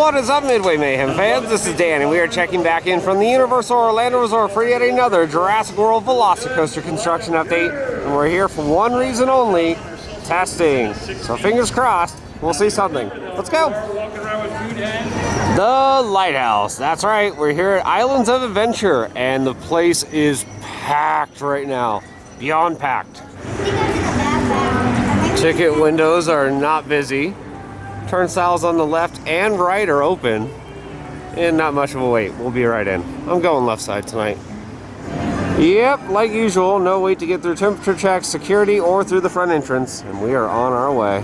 What is up, Midway Mayhem fans? This is Dan, and we are checking back in from the Universal Orlando Resort for yet another Jurassic World VelociCoaster construction update. And we're here for one reason only, testing. So fingers crossed, we'll see something. Let's go. The Lighthouse. That's right, we're here at Islands of Adventure, and the place is packed right now. Beyond packed. Ticket windows are not busy. Turnstiles on the left and right are open, and not much of a wait. We'll be right in. I'm going left side tonight. Yep, like usual, no wait to get through temperature checks, security, or through the front entrance, and we are on our way.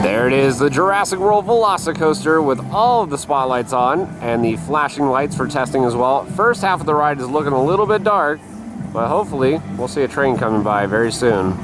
There it is, the Jurassic World VelociCoaster with all of the spotlights on and the flashing lights for testing as well. First half of the ride is looking a little bit dark, but hopefully we'll see a train coming by very soon.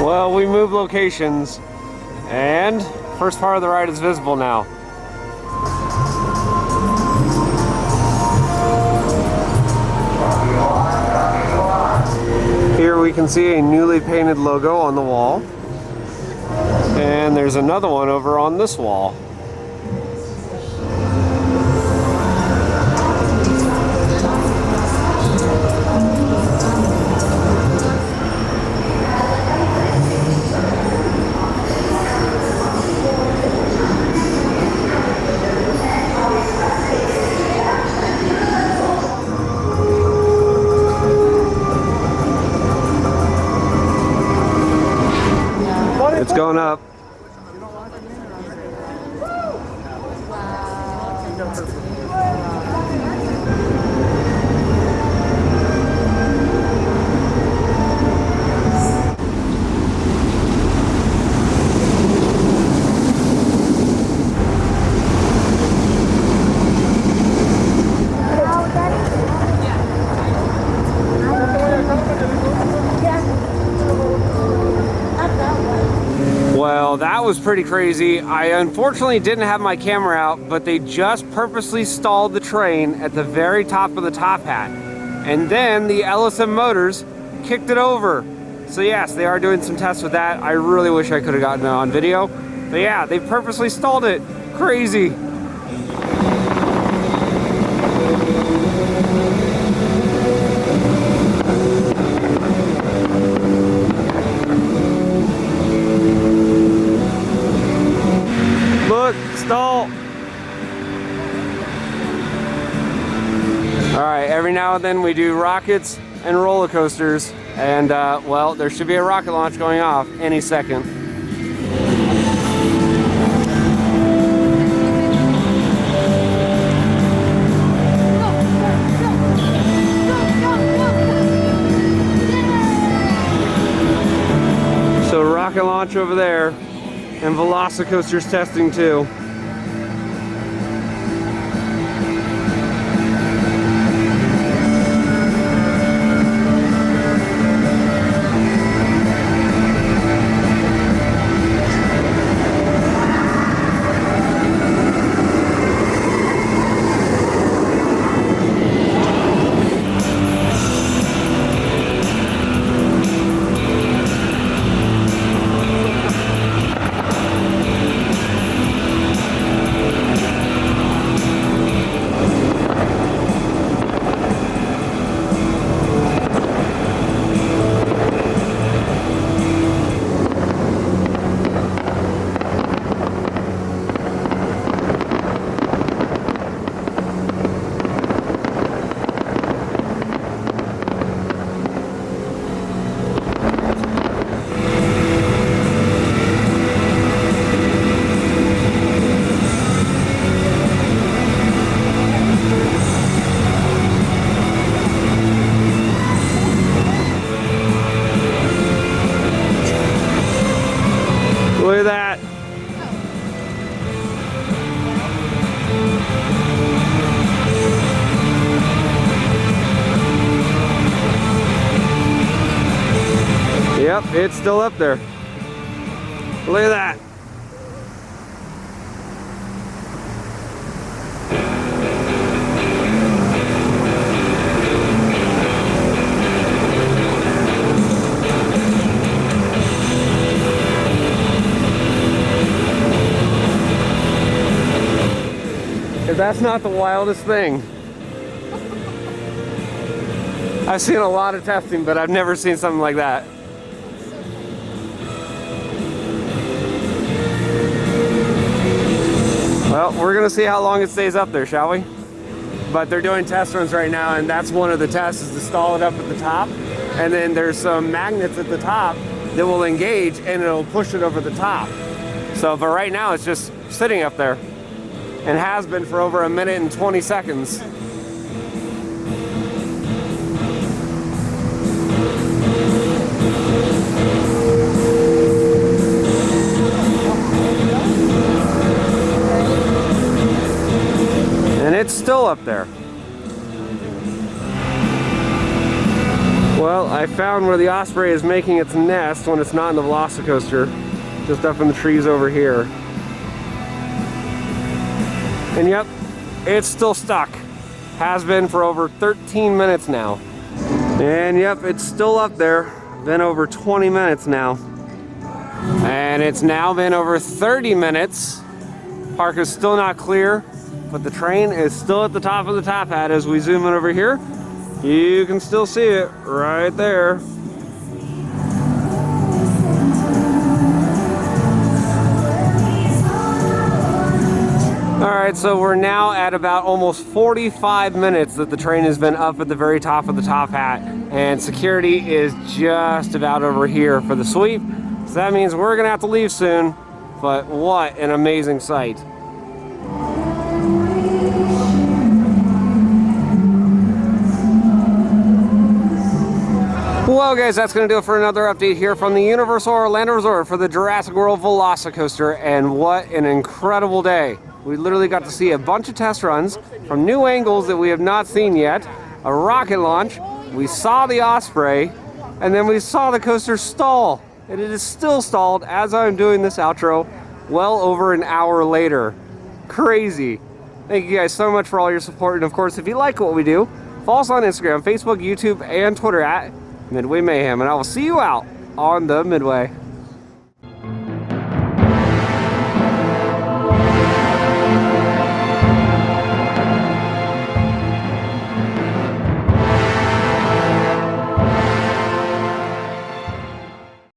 Well, we moved locations, and first part of the ride is visible now. Here we can see a newly painted logo on the wall, and there's another one over on this wall. It's going up. Well, that was pretty crazy. I unfortunately didn't have my camera out, but they just purposely stalled the train at the very top of the top hat. And then the LSM motors kicked it over. So yes, they are doing some tests with that. I really wish I could have gotten it on video. But yeah, they purposely stalled it. Crazy. Look, stall. All right, every now and then we do rockets and roller coasters, and well, there should be a rocket launch going off any second. launch over there. And VelociCoaster's testing too. Look at that. Yep, it's still up there. Look at that. If that's not the wildest thing. I've seen a lot of testing, but I've never seen something like that. Well, we're gonna see how long it stays up there, shall we? But they're doing test runs right now, and that's one of the tests, is to stall it up at the top. And then there's some magnets at the top that will engage and it'll push it over the top. So, but right now it's just sitting up there. And has been for over 1 minute and 20 seconds. And it's still up there. Well, I found where the osprey is making its nest when it's not in the VelociCoaster, just up in the trees over here. And yep, it's still stuck. Has been for over 13 minutes now. And yep, it's still up there. Been over 20 minutes now. And it's now been over 30 minutes. Park is still not clear, but the train is still at the top of the top hat. As we zoom in over here, you can still see it right there. Alright, so we're now at about almost 45 minutes that the train has been up at the very top of the top hat, and security is just about over here for the sweep. So that means we're gonna have to leave soon, but what an amazing sight. Well guys, that's going to do it for another update here from the Universal Orlando Resort for the Jurassic World VelociCoaster, and what an incredible day. We literally got to see a bunch of test runs from new angles that we have not seen yet, a rocket launch, we saw the Osprey, and then we saw the coaster stall. And it is still stalled as I'm doing this outro well over an hour later. Crazy. Thank you guys so much for all your support, and of course, if you like what we do, follow us on Instagram, Facebook, YouTube, and Twitter at Midway Mayhem, and I will see you out on the Midway.